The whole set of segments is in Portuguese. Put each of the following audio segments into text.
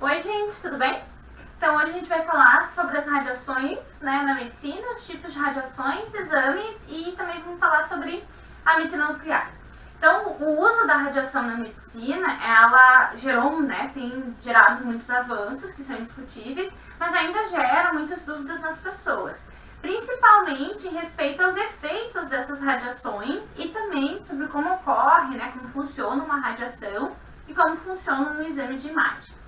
Oi gente, tudo bem? Então hoje a gente vai falar sobre as radiações, na medicina, os tipos de radiações, exames e também vamos falar sobre a medicina nuclear. Então o uso da radiação na medicina, ela tem gerado muitos avanços que são indiscutíveis, mas ainda gera muitas dúvidas nas pessoas, principalmente em respeito aos efeitos dessas radiações e também sobre como ocorre, como funciona uma radiação e como funciona no exame de imagem.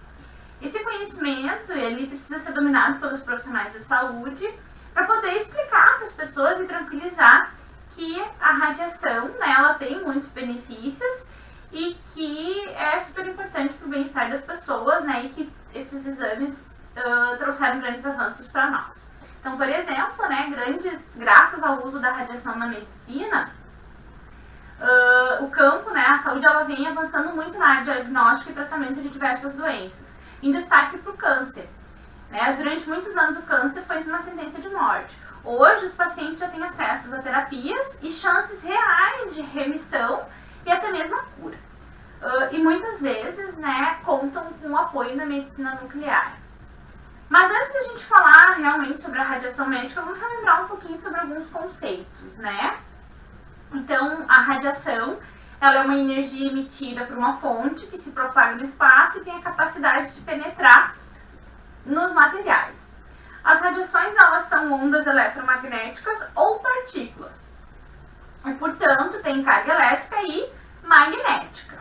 Esse conhecimento, ele precisa ser dominado pelos profissionais da saúde para poder explicar para as pessoas e tranquilizar que a radiação, ela tem muitos benefícios e que é super importante para o bem-estar das pessoas, e que esses exames trouxeram grandes avanços para nós. Então, por exemplo, graças ao uso da radiação na medicina, o campo, a saúde, ela vem avançando muito na área de diagnóstico e tratamento de diversas doenças. Em destaque para o câncer. Durante muitos anos o câncer foi uma sentença de morte. Hoje os pacientes já têm acesso a terapias e chances reais de remissão e até mesmo a cura. E muitas vezes contam com o apoio da medicina nuclear. Mas antes de a gente falar realmente sobre a radiação médica, vamos relembrar um pouquinho sobre alguns conceitos. Então, a radiação, ela é uma energia emitida por uma fonte que se propaga no espaço e tem a capacidade de penetrar nos materiais. As radiações, elas são ondas eletromagnéticas ou partículas. E, portanto, tem carga elétrica e magnética.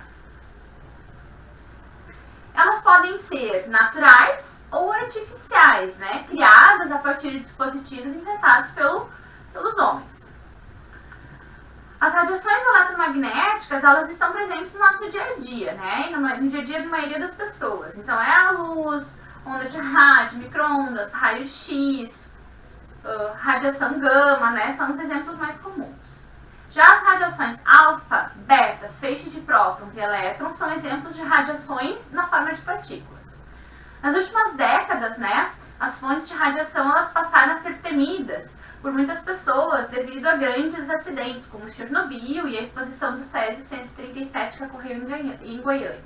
Elas podem ser naturais ou artificiais, criadas a partir de dispositivos inventados pelos homens. As radiações eletromagnéticas, elas estão presentes no nosso dia a dia, e no dia a dia da maioria das pessoas. Então, é a luz, onda de rádio, micro-ondas, raio-x, radiação gama, são os exemplos mais comuns. Já as radiações alfa, beta, feixe de prótons e elétrons são exemplos de radiações na forma de partículas. Nas últimas décadas, as fontes de radiação, elas passaram a ser temidas por muitas pessoas devido a grandes acidentes, como Chernobyl e a exposição do Césio-137 que ocorreu em Goiânia.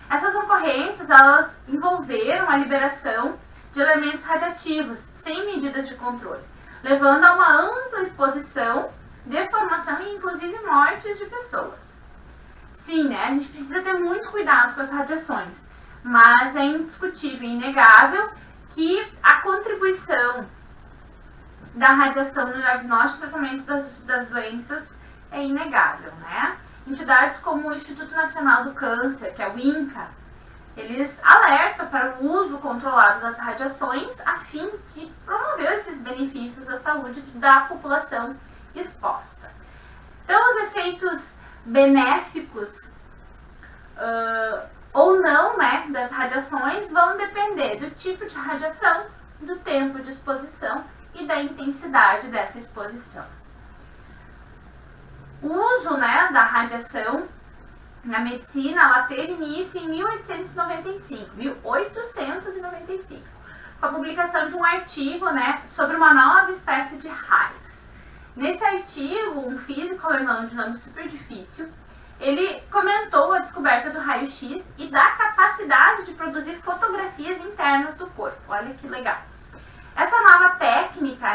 Essas ocorrências, elas envolveram a liberação de elementos radiativos sem medidas de controle, levando a uma ampla exposição, deformação e inclusive mortes de pessoas. Sim, a gente precisa ter muito cuidado com as radiações, mas é indiscutível e inegável que a contribuição da radiação no diagnóstico e tratamento das doenças é inegável, Entidades como o Instituto Nacional do Câncer, que é o INCA, eles alertam para o uso controlado das radiações a fim de promover esses benefícios à saúde da população exposta. Então, os efeitos benéficos ou não, das radiações vão depender do tipo de radiação, do tempo de exposição e da intensidade dessa exposição. O uso da radiação na medicina, ela teve início em 1895, com a publicação de um artigo sobre uma nova espécie de raios. Nesse artigo, um físico alemão de nome super difícil, ele comentou a descoberta do raio-x e da capacidade de produzir fotografias internas do corpo. Olha que legal. Essa nova técnica,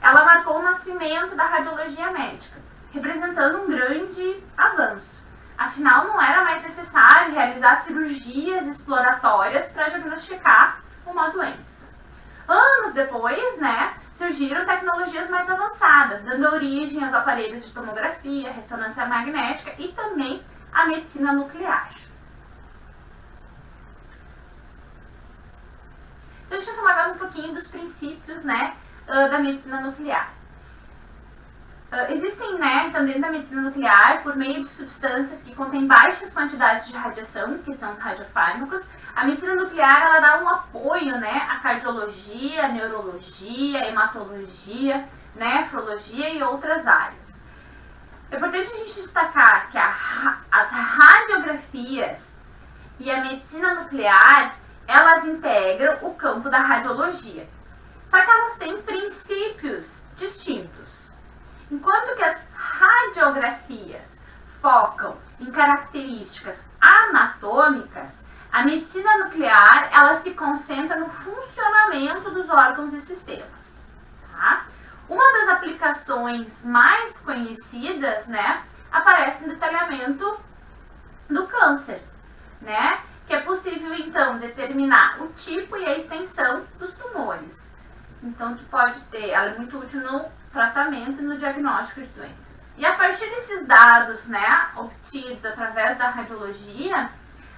ela marcou o nascimento da radiologia médica, representando um grande avanço. Afinal, não era mais necessário realizar cirurgias exploratórias para diagnosticar uma doença. Anos depois, surgiram tecnologias mais avançadas, dando origem aos aparelhos de tomografia, ressonância magnética e também a medicina nuclear. Então, deixa eu falar agora um pouquinho dos princípios, da medicina nuclear. Existem, então, dentro da medicina nuclear, por meio de substâncias que contêm baixas quantidades de radiação, que são os radiofármacos, a medicina nuclear, ela dá um apoio, à cardiologia, neurologia, hematologia, nefrologia e outras áreas. É importante a gente destacar que as radiografias e a medicina nuclear, elas integram o campo da radiologia. Só que elas têm princípios distintos. Enquanto que as radiografias focam em características anatômicas, A medicina nuclear, ela se concentra no funcionamento dos órgãos e sistemas, tá? Uma das aplicações mais conhecidas, né, aparece no detalhamento do câncer, né, que é possível, então, determinar o tipo e a extensão dos tumores. Então, tu pode ter, ela é muito útil no tratamento e no diagnóstico de doenças. E a partir desses dados, né, obtidos através da radiologia,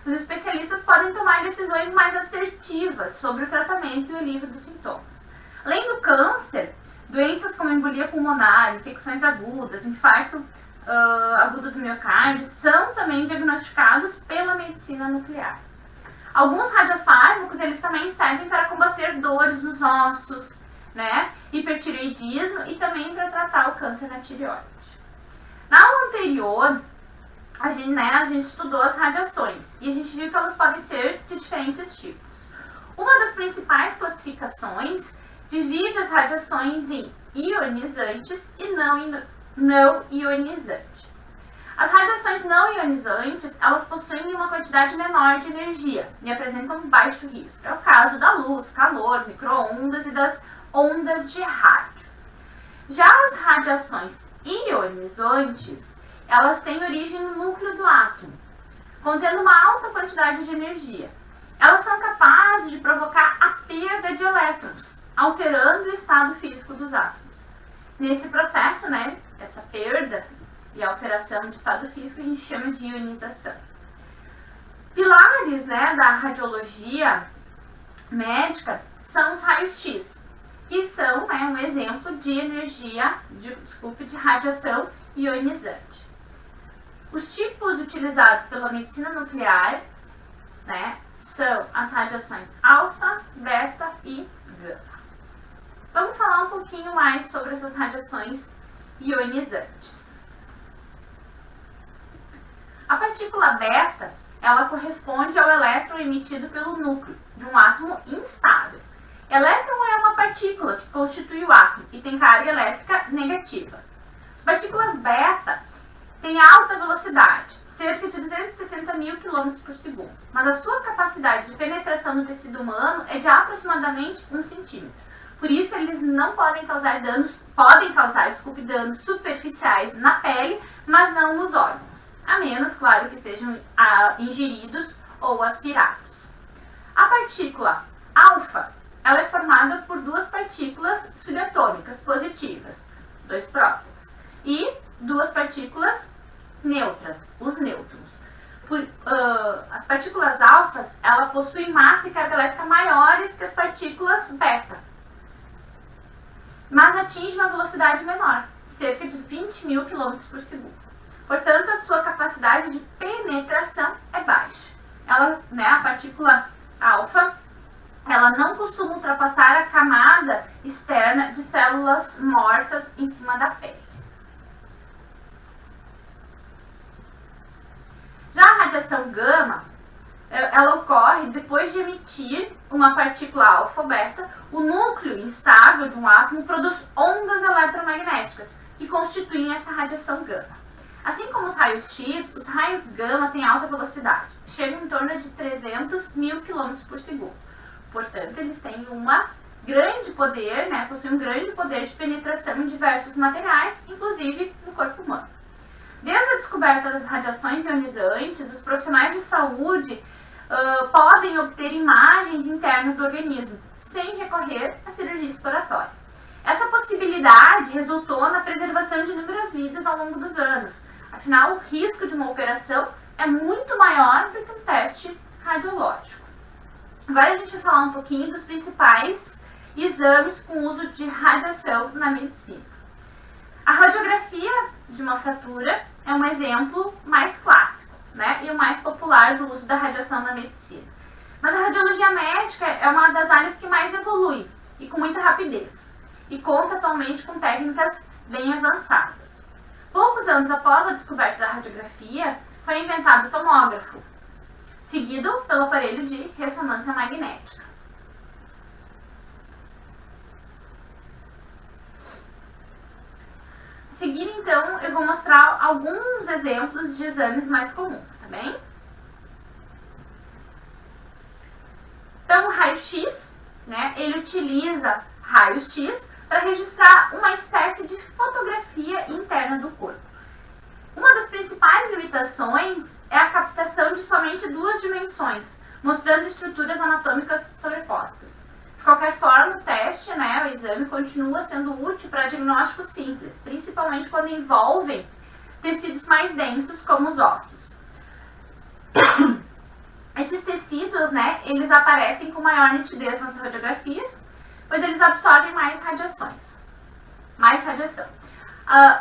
os especialistas podem tomar decisões mais assertivas sobre o tratamento e o alívio dos sintomas. Além do câncer, doenças como embolia pulmonar, infecções agudas, infarto agudo do miocárdio são também diagnosticados pela medicina nuclear. Alguns radiofármacos, eles também servem para combater dores nos ossos, né, hipertireoidismo e também para tratar o câncer na tireoide. Na aula anterior, a gente estudou as radiações e a gente viu que elas podem ser de diferentes tipos. Uma das principais classificações divide as radiações em ionizantes e não ionizantes. As radiações não ionizantes, elas possuem uma quantidade menor de energia e apresentam baixo risco. É o caso da luz, calor, micro-ondas e das ondas de rádio. Já as radiações ionizantes, elas têm origem no núcleo do átomo, contendo uma alta quantidade de energia. Elas são capazes de provocar a perda de elétrons, alterando o estado físico dos átomos. Nesse processo, né, essa perda e alteração de estado físico a gente chama de ionização. Pilares, né, da radiologia médica são os raios-x, que são, né, um exemplo de de radiação ionizante. Os tipos utilizados pela medicina nuclear, né, são as radiações alfa, beta e gama. Vamos falar um pouquinho mais sobre essas radiações ionizantes. A partícula beta, ela corresponde ao elétron emitido pelo núcleo de um átomo instável. Elétron é uma partícula que constitui o átomo e tem carga elétrica negativa. As partículas beta têm alta velocidade, cerca de 270 mil km por segundo, mas a sua capacidade de penetração no tecido humano é de aproximadamente 1 centímetro. Por isso, eles não podem causar danos, danos superficiais na pele, mas não nos órgãos, a menos, claro, que sejam ingeridos ou aspirados. A partícula alfa, ela é formada por duas partículas subatômicas positivas, 2 prótons, e duas partículas neutras, os nêutrons. As partículas alfas, ela possuem massa e carga elétrica maiores que as partículas beta, mas atinge uma velocidade menor, cerca de 20 mil km por segundo. Portanto, a sua capacidade de penetração é baixa. A partícula alfa, ela não costuma ultrapassar a camada externa de células mortas em cima da pele. Já a radiação gama, ela ocorre depois de emitir uma partícula alfa ou beta, o núcleo instável de um átomo produz ondas eletromagnéticas que constituem essa radiação gama. Assim como os raios X, os raios gama têm alta velocidade, chegam em torno de 300 mil km por segundo. Portanto, eles têm possuem um grande poder de penetração em diversos materiais, inclusive no corpo humano. Desde a descoberta das radiações ionizantes, os profissionais de saúde podem obter imagens internas do organismo, sem recorrer à cirurgia exploratória. Essa possibilidade resultou na preservação de inúmeras vidas ao longo dos anos. Afinal, o risco de uma operação é muito maior do que um teste radiológico. Agora a gente vai falar um pouquinho dos principais exames com uso de radiação na medicina. A radiografia de uma fratura é um exemplo mais clássico, né, e o mais popular do uso da radiação na medicina. Mas a radiologia médica é uma das áreas que mais evolui e com muita rapidez, e conta atualmente com técnicas bem avançadas. Poucos anos após a descoberta da radiografia, foi inventado o tomógrafo, seguido pelo aparelho de ressonância magnética. A seguir, então, eu vou mostrar alguns exemplos de exames mais comuns, tá bem? Então, o raio-x, né, ele utiliza raios-x para registrar uma espécie de fotografia interna do corpo. Uma das principais limitações é a captação de somente 2 dimensões, mostrando estruturas anatômicas sobrepostas. De qualquer forma, o teste, né, o exame, continua sendo útil para diagnósticos simples, principalmente quando envolvem tecidos mais densos, como os ossos. Esses tecidos, né, eles aparecem com maior nitidez nas radiografias, pois eles absorvem mais radiação.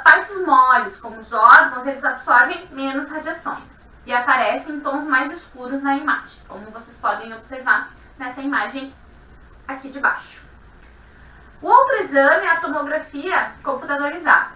Partes moles, como os órgãos, eles absorvem menos radiações e aparecem em tons mais escuros na imagem, como vocês podem observar nessa imagem aqui de baixo. O outro exame é a tomografia computadorizada.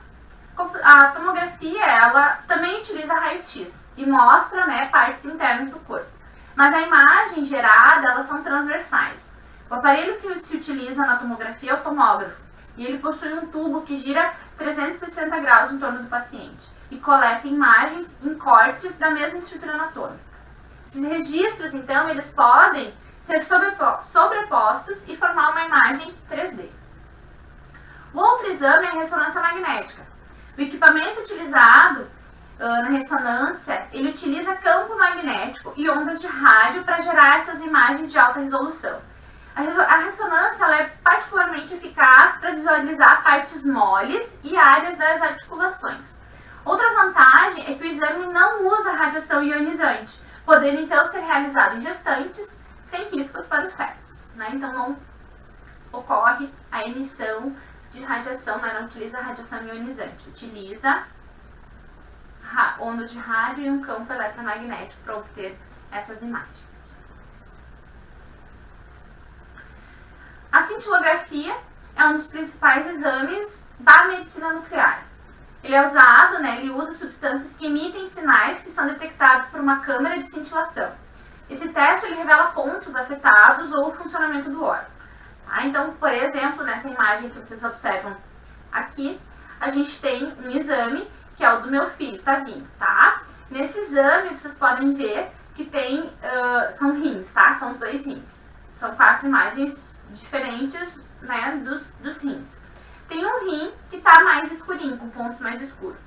A tomografia, ela também utiliza raio-x e mostra, né, partes internas do corpo, mas a imagem gerada, elas são transversais. O aparelho que se utiliza na tomografia é o tomógrafo, e ele possui um tubo que gira 360 graus em torno do paciente e coleta imagens em cortes da mesma estrutura anatômica. Esses registros, então, eles podem ser sobrepostos e formar uma imagem 3D. O outro exame é a ressonância magnética. O equipamento utilizado na ressonância, ele utiliza campo magnético e ondas de rádio para gerar essas imagens de alta resolução. A ressonância, ela é particularmente eficaz para visualizar partes moles e áreas das articulações. Outra vantagem é que o exame não usa radiação ionizante, podendo então ser realizado em gestantes sem riscos para os fetos, né? Então não ocorre a emissão de radiação, né? Não utiliza radiação ionizante, utiliza ondas de rádio e um campo eletromagnético para obter essas imagens. A cintilografia é um dos principais exames da medicina nuclear. Ele é usado, né, ele usa substâncias que emitem sinais que são detectados por uma câmera de cintilação. Esse teste ele revela pontos afetados ou o funcionamento do órgão. Tá? Então, por exemplo, nessa imagem que vocês observam aqui, a gente tem um exame que é o do meu filho, Tavinho, tá? Nesse exame, vocês podem ver que tem, são rins, tá? São os 2 rins. São 4 imagens diferentes, né, dos rins. Tem um rim que está mais escurinho, com pontos mais escuros.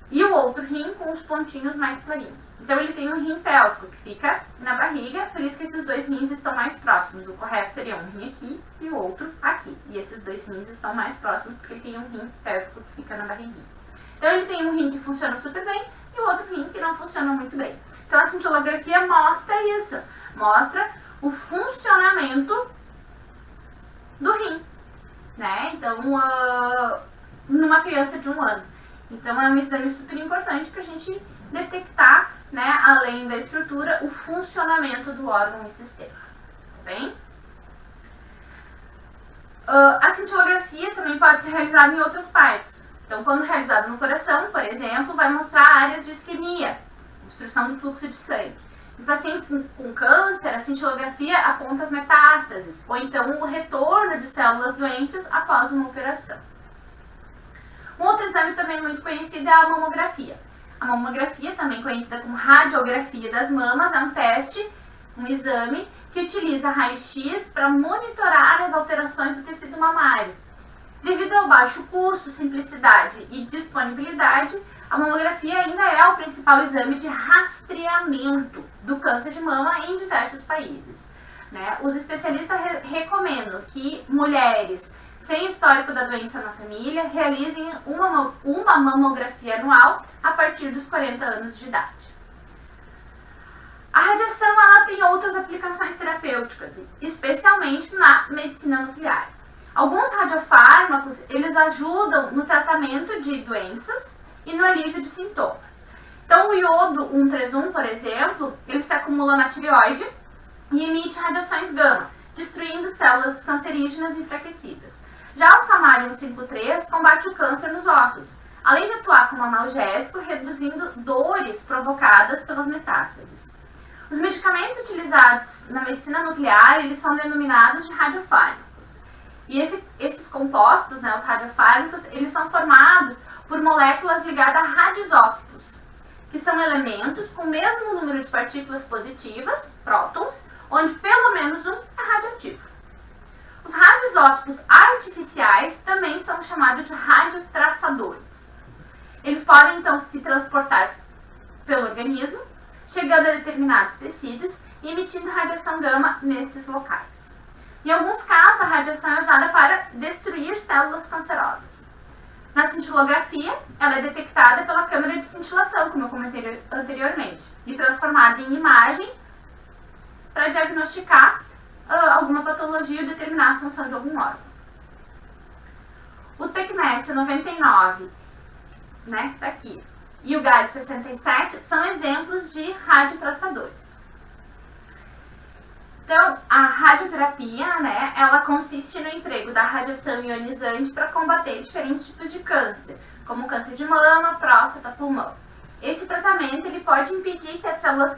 E o outro rim com os pontinhos mais clarinhos. Então, ele tem um rim pélvico, que fica na barriga, por isso que esses 2 rins estão mais próximos. O correto seria um rim aqui e o outro aqui. E esses 2 rins estão mais próximos, porque ele tem um rim pélvico que fica na barriguinha. Então, ele tem um rim que funciona super bem e o outro rim que não funciona muito bem. Então, a cintilografia mostra isso. Mostra o funcionamento do rim, né? Então, numa criança de 1 ano. Então, é um exame super importante para a gente detectar, né, além da estrutura, o funcionamento do órgão e sistema. Tá bem? A cintilografia também pode ser realizada em outras partes. Então, quando realizada no coração, por exemplo, vai mostrar áreas de isquemia, obstrução do fluxo de sangue. Em pacientes com câncer, a cintilografia aponta as metástases, ou então o retorno de células doentes após uma operação. Um outro exame também muito conhecido é a mamografia. A mamografia, também conhecida como radiografia das mamas, é um teste, um exame que utiliza raio-x para monitorar as alterações do tecido mamário. Devido ao baixo custo, simplicidade e disponibilidade, a mamografia ainda é o principal exame de rastreamento do câncer de mama em diversos países, né? Os especialistas recomendam que mulheres sem histórico da doença na família realizem uma mamografia anual a partir dos 40 anos de idade. A radiação ela tem outras aplicações terapêuticas, especialmente na medicina nuclear. Alguns radiofármacos eles ajudam no tratamento de doenças e no alívio de sintomas. Então, o iodo 131, por exemplo, ele se acumula na tireoide e emite radiações gama, destruindo células cancerígenas enfraquecidas. Já o samário 153 combate o câncer nos ossos, além de atuar como analgésico, reduzindo dores provocadas pelas metástases. Os medicamentos utilizados na medicina nuclear, eles são denominados de radiofármacos. E esses compostos, né, os radiofármacos, eles são formados por moléculas ligadas a radioisótopos, que são elementos com o mesmo número de partículas positivas, prótons, onde pelo menos um é radioativo. Os radioisótopos artificiais também são chamados de radiotraçadores. Eles podem, então, se transportar pelo organismo, chegando a determinados tecidos e emitindo radiação gama nesses locais. Em alguns casos, a radiação é usada para destruir células cancerosas. Na cintilografia, ela é detectada pela câmera de cintilação, como eu comentei anteriormente, e transformada em imagem para diagnosticar alguma patologia ou determinar a função de algum órgão. O tecnésio 99, né, que tá aqui, e o galho 67 são exemplos de radiotraçadores. Então, a radioterapia, né, ela consiste no emprego da radiação ionizante para combater diferentes tipos de câncer, como câncer de mama, próstata, pulmão. Esse tratamento ele pode impedir que as células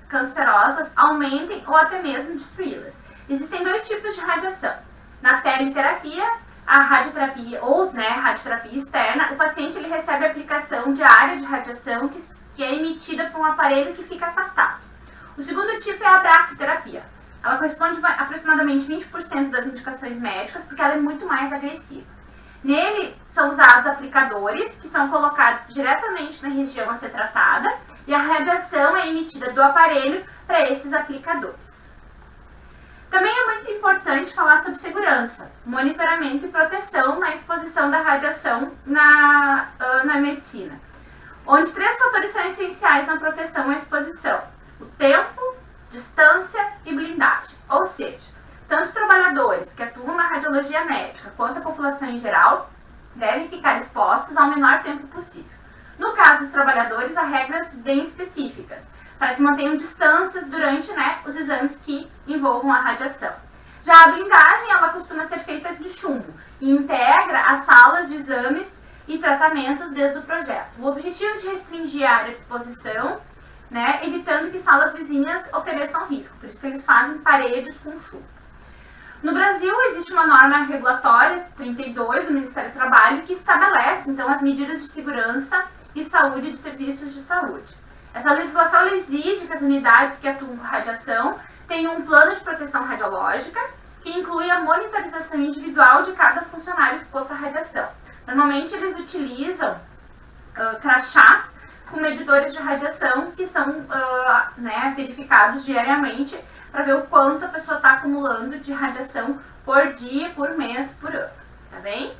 cancerosas aumentem ou até mesmo destruí-las. Existem dois tipos de radiação. Na teleterapia, a radioterapia ou radioterapia externa, o paciente ele recebe a aplicação diária de radiação que é emitida por um aparelho que fica afastado. O segundo tipo é a braquiterapia. Ela corresponde a aproximadamente 20% das indicações médicas, porque ela é muito mais agressiva. Nele são usados aplicadores, que são colocados diretamente na região a ser tratada, e a radiação é emitida do aparelho para esses aplicadores. Também é muito importante falar sobre segurança, monitoramento e proteção na exposição da radiação na medicina, onde 3 fatores são essenciais na proteção à exposição: o tempo, distância e blindagem. Ou seja, tanto trabalhadores que atuam na radiologia médica quanto a população em geral devem ficar expostos ao menor tempo possível. No caso dos trabalhadores, há regras bem específicas para que mantenham distâncias durante os exames que envolvam a radiação. Já a blindagem, ela costuma ser feita de chumbo e integra as salas de exames e tratamentos desde o projeto. O objetivo é de restringir a área de exposição, evitando que salas vizinhas ofereçam risco, por isso que eles fazem paredes com chumbo. No Brasil, existe uma norma regulatória, 32, do Ministério do Trabalho, que estabelece, então, as medidas de segurança e saúde de serviços de saúde. Essa legislação exige que as unidades que atuam com radiação tenham um plano de proteção radiológica, que inclui a monitorização individual de cada funcionário exposto à radiação. Normalmente, eles utilizam crachás com medidores de radiação que são verificados diariamente para ver o quanto a pessoa está acumulando de radiação por dia, por mês, por ano, tá bem?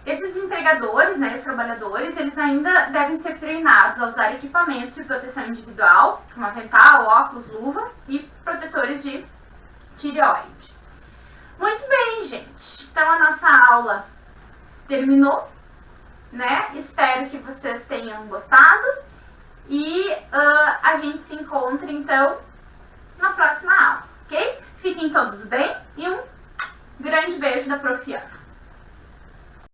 Esses empregadores, os trabalhadores, eles ainda devem ser treinados a usar equipamentos de proteção individual, como avental, óculos, luva e protetores de tireoide. Muito bem, gente. Então, a nossa aula terminou, Espero que vocês tenham gostado e a gente se encontra, então, na próxima aula, ok? Fiquem todos bem e um grande beijo da Prof. Ana.